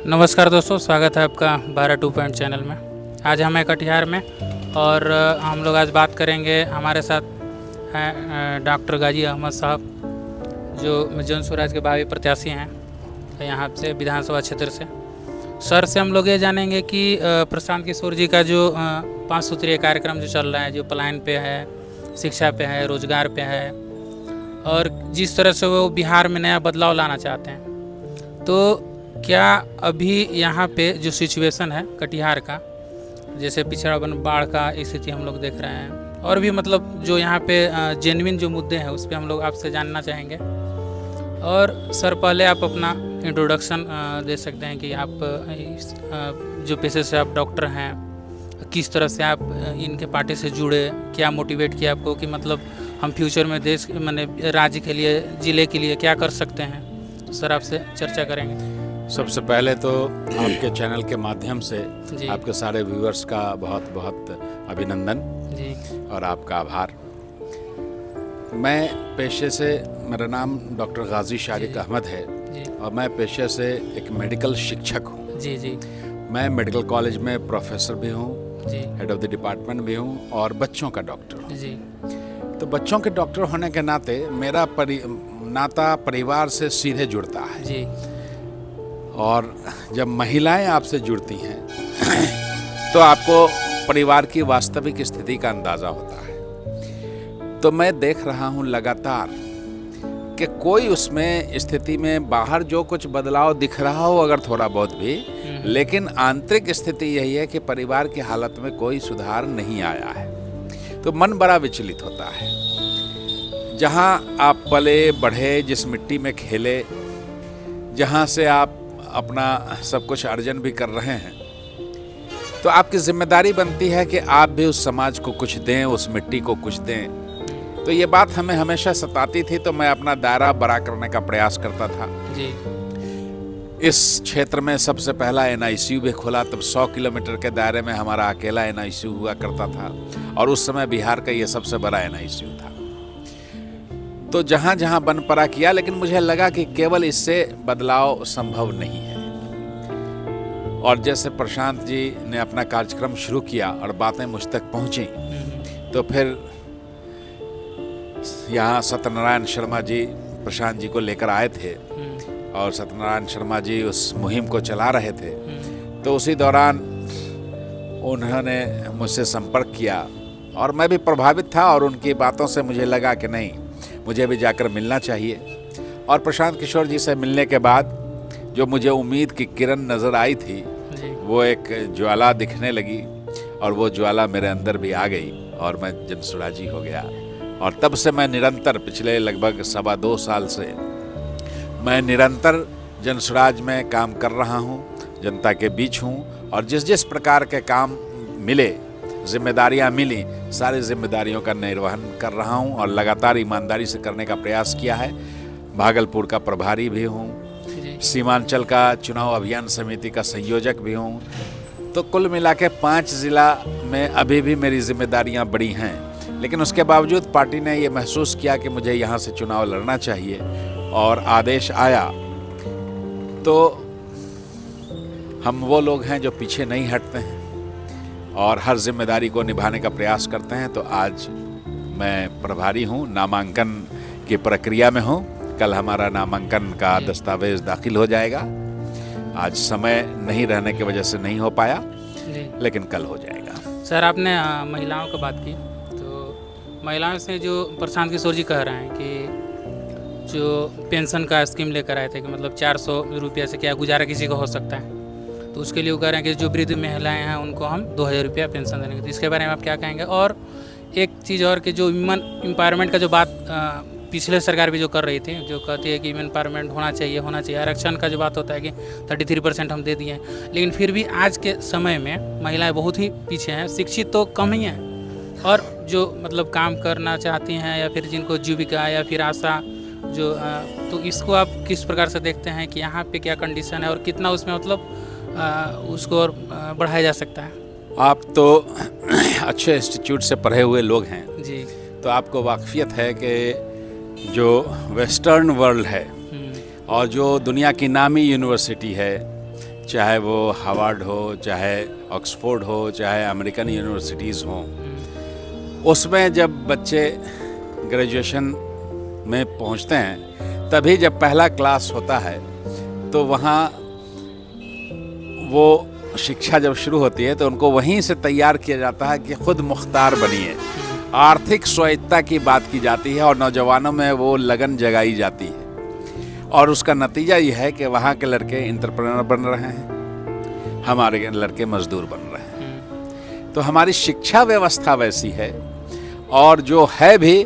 नमस्कार दोस्तों, स्वागत है आपका 12 चैनल में। आज हम हैं कटिहार में और हम लोग आज बात करेंगे। हमारे साथ हैं डॉक्टर गाजी अहमद साहब, जो जन स्वराज के भावी प्रत्याशी हैं यहाँ से विधानसभा क्षेत्र से। सर से हम लोग ये जानेंगे कि प्रशांत किशोर जी का जो 5 सूत्रीय कार्यक्रम जो चल रहा है, जो पलायन पे है, शिक्षा पे है, रोजगार पे है, और जिस तरह से वो बिहार में नया बदलाव लाना चाहते हैं, तो क्या अभी यहाँ पे जो सिचुएशन है कटिहार का, जैसे पिछड़ापन, बाढ़ का स्थिति हम लोग देख रहे हैं, और भी मतलब जो यहाँ पे जेन्युइन जो मुद्दे हैं उस पर हम लोग आपसे जानना चाहेंगे। और सर, पहले आप अपना इंट्रोडक्शन दे सकते हैं कि आप जो पेशे से आप डॉक्टर हैं, किस तरह से आप इनके पार्टी से जुड़े, क्या मोटिवेट किया आपको कि मतलब हम फ्यूचर में देश माने राज्य के लिए, ज़िले के लिए क्या कर सकते हैं, तो सर आपसे चर्चा करेंगे। सबसे पहले तो आपके चैनल के माध्यम से आपके सारे व्यूअर्स का बहुत बहुत अभिनंदन जी और आपका आभार। मैं पेशे से, मेरा नाम डॉक्टर गाजी शारिक अहमद है जी और मैं पेशे से एक मेडिकल शिक्षक हूँ। जी जी मैं मेडिकल कॉलेज में प्रोफेसर भी हूँ, जी हेड ऑफ द डिपार्टमेंट भी हूँ और बच्चों का डॉक्टर हूँ। जी तो बच्चों के डॉक्टर होने के नाते मेरा नाता परिवार से सीधे जुड़ता है। जी और जब महिलाएं आपसे जुड़ती हैं तो आपको परिवार की वास्तविक स्थिति का अंदाज़ा होता है। तो मैं देख रहा हूं लगातार कि कोई उसमें स्थिति में बाहर जो कुछ बदलाव दिख रहा हो, अगर थोड़ा बहुत भी, लेकिन आंतरिक स्थिति यही है कि परिवार की हालत में कोई सुधार नहीं आया है। तो मन बड़ा विचलित होता है। जहां आप पले बढ़े, जिस मिट्टी में खेले, जहां से आप अपना सब कुछ अर्जन भी कर रहे हैं, तो आपकी जिम्मेदारी बनती है कि आप भी उस समाज को कुछ दें, उस मिट्टी को कुछ दें। तो ये बात हमें हमेशा सताती थी, तो मैं अपना दायरा बड़ा करने का प्रयास करता था। जी इस क्षेत्र में सबसे पहला NICU भी खोला, तब 100 किलोमीटर के दायरे में हमारा अकेला NICU हुआ करता था और उस समय बिहार का ये सबसे बड़ा NICU था। तो जहाँ जहाँ बन पड़ा किया, लेकिन मुझे लगा कि केवल इससे बदलाव संभव नहीं है। और जैसे प्रशांत जी ने अपना कार्यक्रम शुरू किया और बातें मुझ तक पहुँची, तो फिर यहाँ सत्यनारायण शर्मा जी प्रशांत जी को लेकर आए थे और सत्यनारायण शर्मा जी उस मुहिम को चला रहे थे। तो उसी दौरान उन्होंने मुझसे संपर्क किया और मैं भी प्रभावित था और उनकी बातों से मुझे लगा कि नहीं, मुझे भी जाकर मिलना चाहिए। और प्रशांत किशोर जी से मिलने के बाद जो मुझे उम्मीद की किरण नज़र आई थी, वो एक ज्वाला दिखने लगी और वो ज्वाला मेरे अंदर भी आ गई और मैं जनसुराजी हो गया। और तब से मैं निरंतर, पिछले लगभग 2.25 साल से मैं निरंतर जनसुराज में काम कर रहा हूँ, जनता के बीच हूँ और जिस जिस प्रकार के काम मिले, जिम्मेदारियां मिली, सारी जिम्मेदारियों का निर्वहन कर रहा हूं और लगातार ईमानदारी से करने का प्रयास किया है। भागलपुर का प्रभारी भी हूं, सीमांचल का चुनाव अभियान समिति का संयोजक भी हूं। तो कुल मिला के 5 जिला में अभी भी मेरी जिम्मेदारियां बड़ी हैं, लेकिन उसके बावजूद पार्टी ने ये महसूस किया कि मुझे यहाँ से चुनाव लड़ना चाहिए और आदेश आया। तो हम वो लोग हैं जो पीछे नहीं हटते हैं और हर जिम्मेदारी को निभाने का प्रयास करते हैं। तो आज मैं प्रभारी हूँ, नामांकन की प्रक्रिया में हूँ। कल हमारा नामांकन का दस्तावेज दाखिल हो जाएगा। आज समय नहीं रहने की वजह से नहीं हो पाया, लेकिन कल हो जाएगा। सर, आपने महिलाओं की बात की, तो महिलाओं से जो प्रशांत किशोर जी कह रहे हैं कि जो पेंशन का स्कीम लेकर आए थे कि मतलब 400 रुपये से क्या गुजारा किसी को हो सकता है, तो उसके लिए वो कह रहे हैं कि जो वृद्ध महिलाएं हैं उनको हम 2000 रुपया पेंशन देने के। तो इसके बारे में आप क्या कहेंगे? और एक चीज़ और कि जो वुमेन एम्पावरमेंट का जो बात पिछले सरकार भी जो कर रही थी, जो कहती है कि वुमेन एम्पावरमेंट होना चाहिए, आरक्षण का जो बात होता है कि 33% हम दे दिए हैं, लेकिन फिर भी आज के समय में महिलाएं बहुत ही पीछे हैं। शिक्षित तो कम ही हैं, और जो मतलब काम करना चाहती हैं या फिर जिनको जीविका या फिर आशा जो तो इसको आप किस प्रकार से देखते हैं कि यहाँ पे क्या कंडीशन है और कितना उसमें मतलब उसको और बढ़ाया जा सकता है? आप तो अच्छे इंस्टीट्यूट से पढ़े हुए लोग हैं जी, तो आपको वाकफियत है कि जो वेस्टर्न वर्ल्ड है और जो दुनिया की नामी यूनिवर्सिटी है, चाहे वो हार्वर्ड हो, चाहे ऑक्सफोर्ड हो, चाहे अमेरिकन यूनिवर्सिटीज़ हों, उसमें जब बच्चे ग्रेजुएशन में पहुंचते हैं, तभी जब पहला क्लास होता है तो वहाँ वो शिक्षा जब शुरू होती है तो उनको वहीं से तैयार किया जाता है कि खुद मुख्तार बनिए। आर्थिक स्वायत्तता की बात की जाती है और नौजवानों में वो लगन जगाई जाती है, और उसका नतीजा ये है कि वहाँ के लड़के एंटरप्रेन्योर बन रहे हैं, हमारे लड़के मजदूर बन रहे हैं। तो हमारी शिक्षा व्यवस्था वैसी है, और जो है भी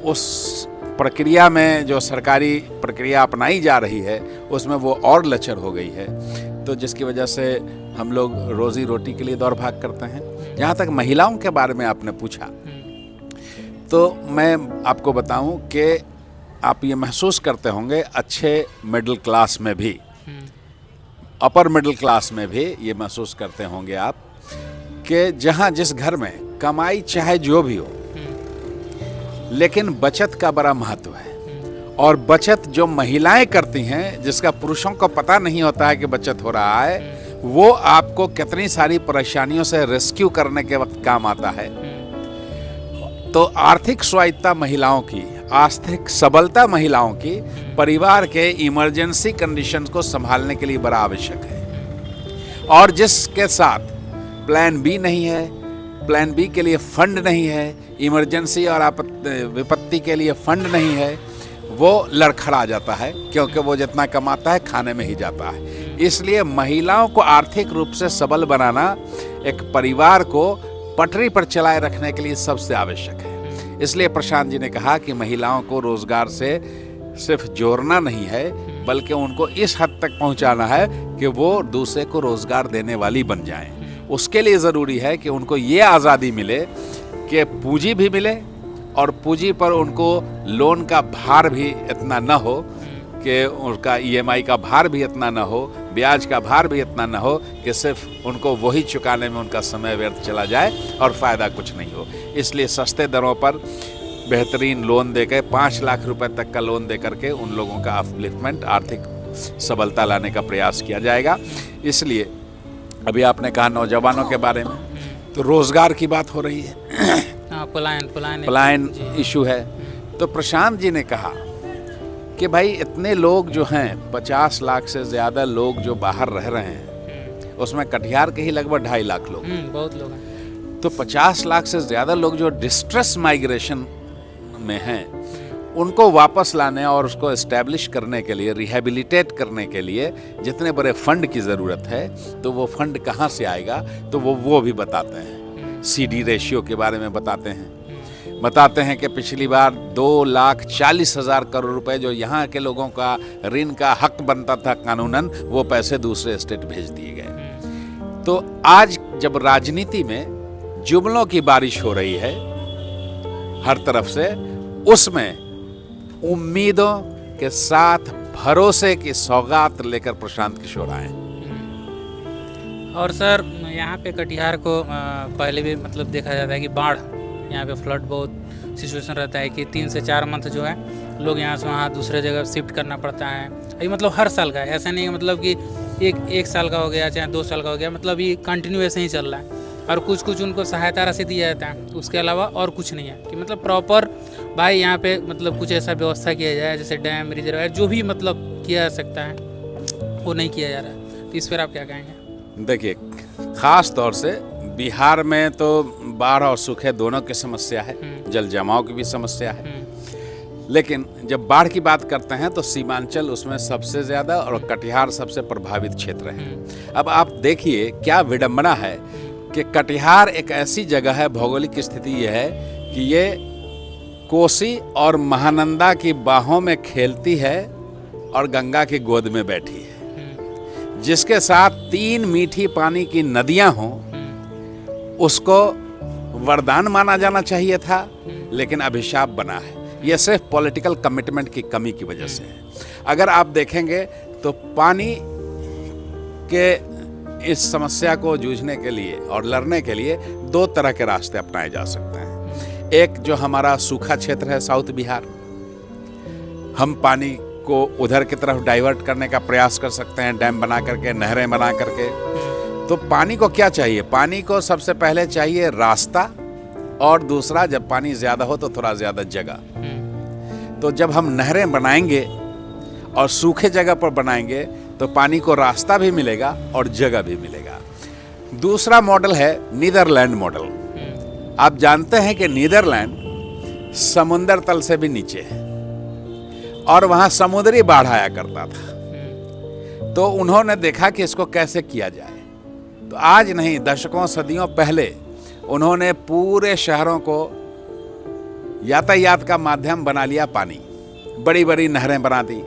उस प्रक्रिया में जो सरकारी प्रक्रिया अपनाई जा रही है उसमें वो और लचर हो गई है, तो जिसकी वजह से हम लोग रोजी रोटी के लिए दौड़ भाग करते हैं। जहाँ तक महिलाओं के बारे में आपने पूछा, तो मैं आपको बताऊं कि आप ये महसूस करते होंगे अच्छे मिडिल क्लास में भी, अपर मिडिल क्लास में भी ये महसूस करते होंगे आप कि जहाँ जिस घर में कमाई चाहे जो भी हो, लेकिन बचत का बड़ा महत्व है। और बचत जो महिलाएं करती हैं, जिसका पुरुषों को पता नहीं होता है कि बचत हो रहा है, वो आपको कितनी सारी परेशानियों से रेस्क्यू करने के वक्त काम आता है। तो आर्थिक स्वायत्तता महिलाओं की, आर्थिक सबलता महिलाओं की परिवार के इमरजेंसी कंडीशंस को संभालने के लिए बड़ा आवश्यक है। और जिसके साथ प्लान बी नहीं है, प्लान बी के लिए फंड नहीं है, इमरजेंसी और विपत्ति के लिए फंड नहीं है, वो लड़खड़ा जाता है, क्योंकि वो जितना कमाता है खाने में ही जाता है। इसलिए महिलाओं को आर्थिक रूप से सबल बनाना एक परिवार को पटरी पर चलाए रखने के लिए सबसे आवश्यक है। इसलिए प्रशांत जी ने कहा कि महिलाओं को रोजगार से सिर्फ जोड़ना नहीं है, बल्कि उनको इस हद तक पहुंचाना है कि वो दूसरे को रोजगार देने वाली बन जाएं। उसके लिए ज़रूरी है कि उनको ये आज़ादी मिले कि पूंजी भी मिले, और पूंजी पर उनको लोन का भार भी इतना न हो, कि उनका EMI का भार भी इतना न हो, ब्याज का भार भी इतना न हो कि सिर्फ उनको वही चुकाने में उनका समय व्यर्थ चला जाए और फ़ायदा कुछ नहीं हो। इसलिए सस्ते दरों पर बेहतरीन लोन देकर 5 लाख रुपए तक का लोन दे करके उन लोगों का अपलिफ्टमेंट, आर्थिक सबलता लाने का प्रयास किया जाएगा। इसलिए अभी आपने कहा नौजवानों के बारे में, तो रोज़गार की बात हो रही है, पलायन इशू है। तो प्रशांत जी ने कहा कि भाई इतने लोग जो हैं, 50 लाख से ज़्यादा लोग जो बाहर रह रहे हैं, उसमें कटिहार के ही लगभग 2.5 लाख लोग, बहुत लोग हैं। तो 50 लाख से ज़्यादा लोग जो डिस्ट्रेस माइग्रेशन में हैं, उनको वापस लाने और उसको एस्टैब्लिश करने के लिए, रिहेबिलिटेट करने के लिए जितने बड़े फंड की ज़रूरत है, तो वो फंड कहाँ से आएगा, तो वो भी बताते हैं। CD रेशियो के बारे में बताते हैं कि पिछली बार 2,40,000 करोड़ रुपए जो यहाँ के लोगों का ऋण का हक बनता था कानूनन, वो पैसे दूसरे स्टेट भेज दिए गए। तो आज जब राजनीति में जुमलों की बारिश हो रही है हर तरफ से, उसमें उम्मीदों के साथ भरोसे की सौगात लेकर प्रशांत किशोर आए। और सर, यहाँ पे कटिहार को पहले भी मतलब देखा जाता है कि बाढ़, यहाँ पे फ्लड बहुत सिचुएशन रहता है कि 3 से 4 मंथ जो है लोग यहाँ से वहाँ दूसरे जगह शिफ्ट करना पड़ता है। ये मतलब हर साल का है, ऐसा नहीं है मतलब कि एक साल का हो गया चाहे 2 साल का हो गया, मतलब ये कंटिन्यू ऐसे ही चल रहा है। और कुछ उनको सहायता राशि दिया जाता है, उसके अलावा और कुछ नहीं है कि मतलब प्रॉपर भाई यहाँ पे मतलब कुछ ऐसा व्यवस्था किया जाए, जैसे डैम, रिजर्वायर, जो भी मतलब किया जा सकता है वो नहीं किया जा रहा है। तो इस पर आप क्या कहेंगे? देखिए, ख़ास तौर से बिहार में तो बाढ़ और सूखे दोनों की समस्या है, जल जमाव की भी समस्या है। लेकिन जब बाढ़ की बात करते हैं तो सीमांचल उसमें सबसे ज़्यादा और कटिहार सबसे प्रभावित क्षेत्र है। अब आप देखिए क्या विडंबना है कि कटिहार एक ऐसी जगह है, भौगोलिक स्थिति ये है कि ये कोसी और महानंदा की बाहों में खेलती है और गंगा की गोद में बैठी है। जिसके साथ 3 मीठी पानी की नदियां हों, उसको वरदान माना जाना चाहिए था, लेकिन अभिशाप बना है। यह सिर्फ पॉलिटिकल कमिटमेंट की कमी की वजह से है। अगर आप देखेंगे तो पानी के इस समस्या को जूझने के लिए और लड़ने के लिए 2 तरह के रास्ते अपनाए जा सकते हैं। एक जो हमारा सूखा क्षेत्र है साउथ बिहार, हम पानी को उधर की तरफ डाइवर्ट करने का प्रयास कर सकते हैं, डैम बना करके, नहरें बना करके। तो पानी को क्या चाहिए? पानी को सबसे पहले चाहिए रास्ता, और दूसरा जब पानी ज़्यादा हो तो थोड़ा ज़्यादा जगह। तो जब हम नहरें बनाएंगे और सूखे जगह पर बनाएंगे तो पानी को रास्ता भी मिलेगा और जगह भी मिलेगा। दूसरा मॉडल है नीदरलैंड मॉडल। आप जानते हैं कि नीदरलैंड समुंदर तल से भी नीचे है और वहाँ समुद्री बाढ़ आया करता था। तो उन्होंने देखा कि इसको कैसे किया जाए। तो आज नहीं, दशकों सदियों पहले उन्होंने पूरे शहरों को यातायात का माध्यम बना लिया पानी, बड़ी बड़ी नहरें बना दी।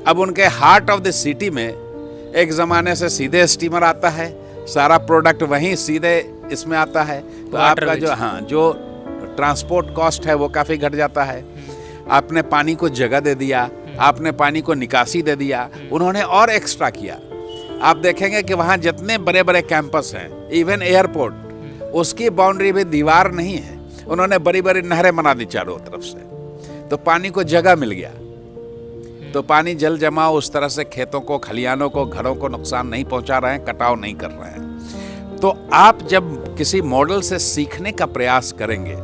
अब उनके हार्ट ऑफ द सिटी में एक ज़माने से सीधे स्टीमर आता है, सारा प्रोडक्ट वहीं सीधे इसमें आता है। तो आपका जो ट्रांसपोर्ट कॉस्ट है वो काफ़ी घट जाता है। आपने पानी को जगह दे दिया, आपने पानी को निकासी दे दिया। उन्होंने और एक्स्ट्रा किया। आप देखेंगे कि वहाँ जितने बड़े बड़े कैंपस हैं, इवन एयरपोर्ट, उसकी बाउंड्री भी दीवार नहीं है, उन्होंने बड़ी बड़ी नहरें बना दी चारों तरफ से। तो पानी को जगह मिल गया। तो पानी जल जमाव उस तरह से खेतों को, खलिहानों को, घरों को नुकसान नहीं पहुंचा रहे हैं, कटाव नहीं कर रहे हैं। तो आप जब किसी मॉडल से सीखने का प्रयास करेंगे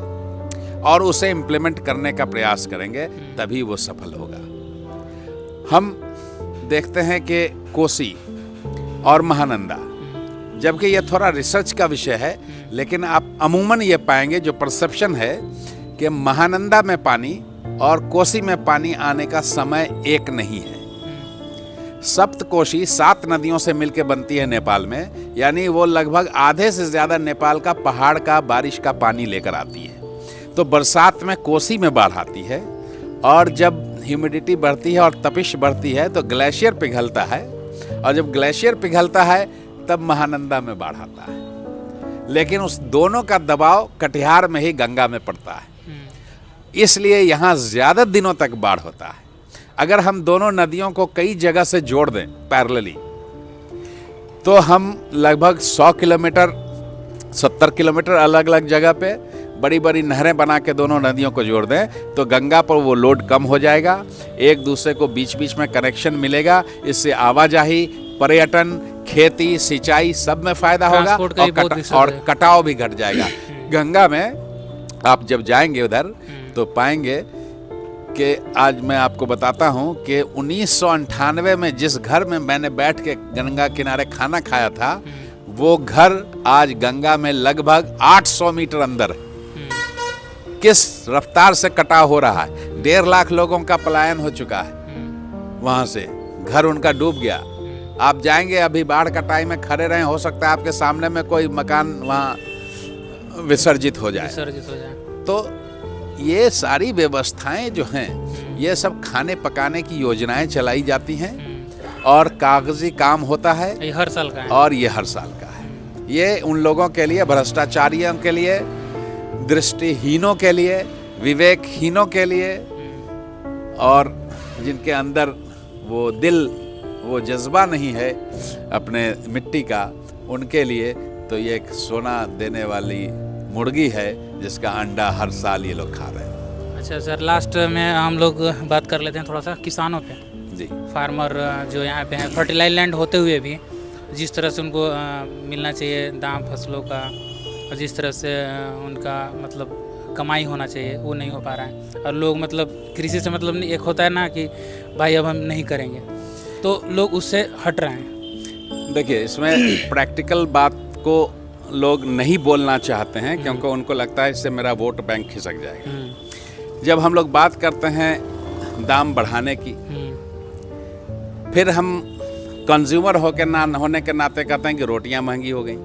और उसे इम्प्लीमेंट करने का प्रयास करेंगे तभी वो सफल होगा। हम देखते हैं कि कोसी और महानंदा, जबकि ये थोड़ा रिसर्च का विषय है, लेकिन आप अमूमन ये पाएंगे, जो परसेप्शन है कि महानंदा में पानी और कोसी में पानी आने का समय एक नहीं है। सप्तकोशी 7 नदियों से मिलकर बनती है नेपाल में, यानी वो लगभग आधे से ज़्यादा नेपाल का पहाड़ का बारिश का पानी लेकर आती है। तो बरसात में कोसी में बाढ़ आती है, और जब ह्यूमिडिटी बढ़ती है और तपिश बढ़ती है तो ग्लेशियर पिघलता है, और जब ग्लेशियर पिघलता है तब महानंदा में बाढ़ आता है। लेकिन उस दोनों का दबाव कटिहार में ही गंगा में पड़ता है, इसलिए यहाँ ज़्यादा दिनों तक बाढ़ होता है। अगर हम दोनों नदियों को कई जगह से जोड़ दें पैरेलली, तो हम लगभग 100 किलोमीटर, 70 किलोमीटर अलग अलग जगह पे बड़ी बड़ी नहरें बना के दोनों नदियों को जोड़ दें तो गंगा पर वो लोड कम हो जाएगा, एक दूसरे को बीच बीच में कनेक्शन मिलेगा। इससे आवाजाही, पर्यटन, खेती, सिंचाई सब में फायदा होगा और कटाव भी घट जाएगा। गंगा में आप जब जाएंगे उधर तो पाएंगे कि आज मैं आपको बताता हूं कि 1998 में जिस घर में मैंने बैठ के गंगा किनारे खाना खाया था, वो घर आज गंगा में लगभग 800 मीटर अंदर है। किस रफ्तार से कटाव हो रहा है, 1.5 लाख लोगों का पलायन हो चुका है, वहां से घर उनका डूब गया। आप जाएंगे, अभी बाढ़ का टाइम में खड़े रहे, हो सकता है आपके सामने में कोई मकान वहाँ विसर्जित हो जाए। तो ये सारी व्यवस्थाएं जो हैं, ये सब खाने पकाने की योजनाएं चलाई जाती हैं और कागजी काम होता है। ये हर साल का है, और ये हर साल का है। ये उन लोगों के लिए, भ्रष्टाचारियों के लिए, दृष्टिहीनों के लिए, विवेकहीनों के लिए, और जिनके अंदर वो दिल, वो जज्बा नहीं है अपने मिट्टी का, उनके लिए तो ये एक सोना देने वाली मुर्गी है जिसका अंडा हर साल ये लोग खा रहे हैं। अच्छा सर, लास्ट में हम लोग बात कर लेते हैं थोड़ा सा किसानों पे। जी, फार्मर जो यहाँ पे हैं, फर्टिलाइज लैंड होते हुए भी जिस तरह से उनको मिलना चाहिए दाम फसलों का, और जिस तरह से उनका मतलब कमाई होना चाहिए, वो नहीं हो पा रहा है। और लोग मतलब कृषि से मतलब नहीं, एक होता है ना कि भाई अब हम नहीं करेंगे, तो लोग उससे हट रहे हैं। देखिए, इसमें प्रैक्टिकल बात को लोग नहीं बोलना चाहते हैं क्योंकि उनको लगता है इससे मेरा वोट बैंक खिसक जाएगा। जब हम लोग बात करते हैं दाम बढ़ाने की, फिर हम कंज्यूमर होने के नाते कहते हैं कि रोटियां महंगी हो गई।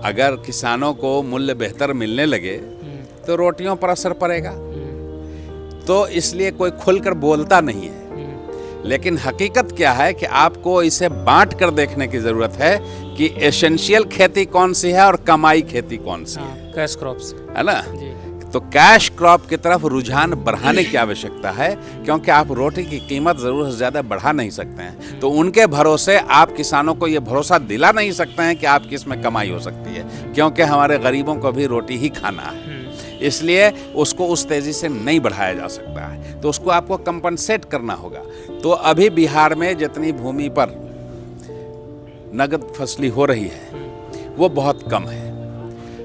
अगर किसानों को मूल्य बेहतर मिलने लगे तो रोटियों पर असर पड़ेगा। तो इसलिए कोई खुलकर बोलता नहीं है। लेकिन हकीकत क्या है कि आपको इसे बांट कर देखने की जरूरत है कि एसेंशियल खेती कौन सी है और कमाई खेती कौन सी है। कैश क्रॉप्स है ना। तो कैश क्रॉप की तरफ रुझान बढ़ाने की आवश्यकता है, क्योंकि आप रोटी की कीमत जरूर से ज़्यादा बढ़ा नहीं सकते हैं। तो उनके भरोसे आप किसानों को ये भरोसा दिला नहीं सकते हैं कि आपकी इसमें कमाई हो सकती है, क्योंकि हमारे गरीबों को भी रोटी ही खाना है। इसलिए उसको उस तेज़ी से नहीं बढ़ाया जा सकता है, तो उसको आपको कंपनसेट करना होगा। तो अभी बिहार में जितनी भूमि पर नगद फसली हो रही है वो बहुत कम है,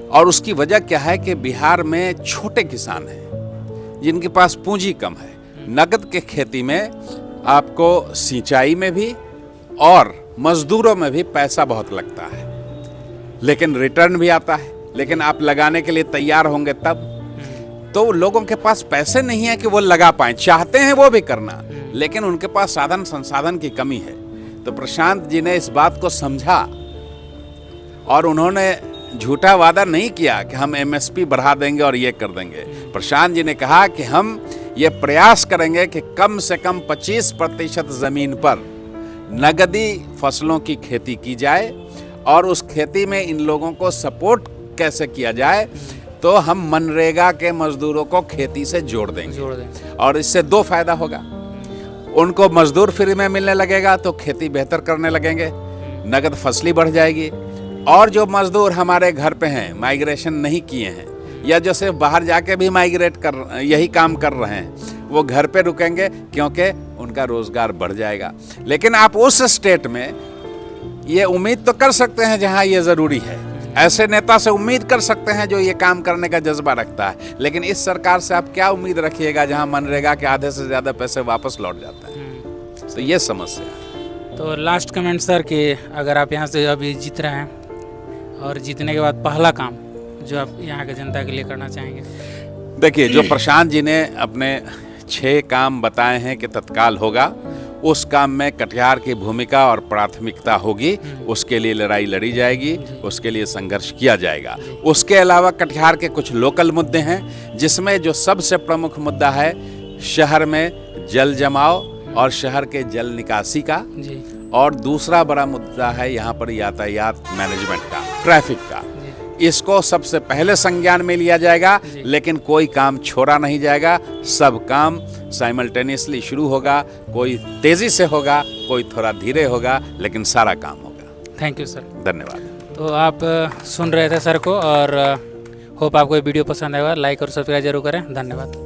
और उसकी वजह क्या है कि बिहार में छोटे किसान हैं जिनके पास पूंजी कम है। नगद के खेती में आपको सिंचाई में भी और मजदूरों में भी पैसा बहुत लगता है, लेकिन रिटर्न भी आता है। लेकिन आप लगाने के लिए तैयार होंगे तब, तो लोगों के पास पैसे नहीं है कि वो लगा पाएं, चाहते हैं वो भी करना, लेकिन उनके पास साधन संसाधन की कमी है। तो प्रशांत जी ने इस बात को समझा और उन्होंने झूठा वादा नहीं किया कि हम एमएसपी बढ़ा देंगे और ये कर देंगे। प्रशांत जी ने कहा कि हम ये प्रयास करेंगे कि कम से कम 25% ज़मीन पर नगदी फसलों की खेती की जाए, और उस खेती में इन लोगों को सपोर्ट कैसे किया जाए, तो हम मनरेगा के मजदूरों को खेती से जोड़ देंगे। और इससे दो फायदा होगा, उनको मजदूर फ्री में मिलने लगेगा तो खेती बेहतर करने लगेंगे, नगद फसली बढ़ जाएगी, और जो मजदूर हमारे घर पे हैं, माइग्रेशन नहीं किए हैं या जो सिर्फ बाहर जाके भी माइग्रेट कर यही काम कर रहे हैं, वो घर पे रुकेंगे क्योंकि उनका रोजगार बढ़ जाएगा। लेकिन आप उस स्टेट में ये उम्मीद तो कर सकते हैं जहां ये ज़रूरी है, ऐसे नेता से उम्मीद कर सकते हैं जो ये काम करने का जज्बा रखता है, लेकिन इस सरकार से आप क्या उम्मीद रखिएगा जहां मनरेगा के आधे से ज़्यादा पैसे वापस लौट जाते हैं। तो ये समस्या है। तो लास्ट कमेंट सर कि अगर आप यहाँ से अभी जीत रहे हैं और जीतने के बाद पहला काम जो आप यहाँ के जनता के लिए करना चाहेंगे। देखिए, जो प्रशांत जी ने अपने 6 काम बताए हैं कि तत्काल होगा, उस काम में कटिहार की भूमिका और प्राथमिकता होगी, उसके लिए लड़ाई लड़ी जाएगी, उसके लिए संघर्ष किया जाएगा। उसके अलावा कटिहार के कुछ लोकल मुद्दे हैं, जिसमें जो सबसे प्रमुख मुद्दा है शहर में जल जमाव और शहर के जल निकासी का, और दूसरा बड़ा मुद्दा है यहाँ पर यातायात मैनेजमेंट का, ट्रैफिक का। इसको सबसे पहले संज्ञान में लिया जाएगा, लेकिन कोई काम छोड़ा नहीं जाएगा, सब काम साइमल्टेनियसली शुरू होगा। कोई तेज़ी से होगा, कोई थोड़ा धीरे होगा, लेकिन सारा काम होगा। Thank you sir. धन्यवाद। तो आप सुन रहे थे सर को, और होप आपको ये वीडियो पसंद आएगा। लाइक और सब्सक्राइब जरूर करें। धन्यवाद।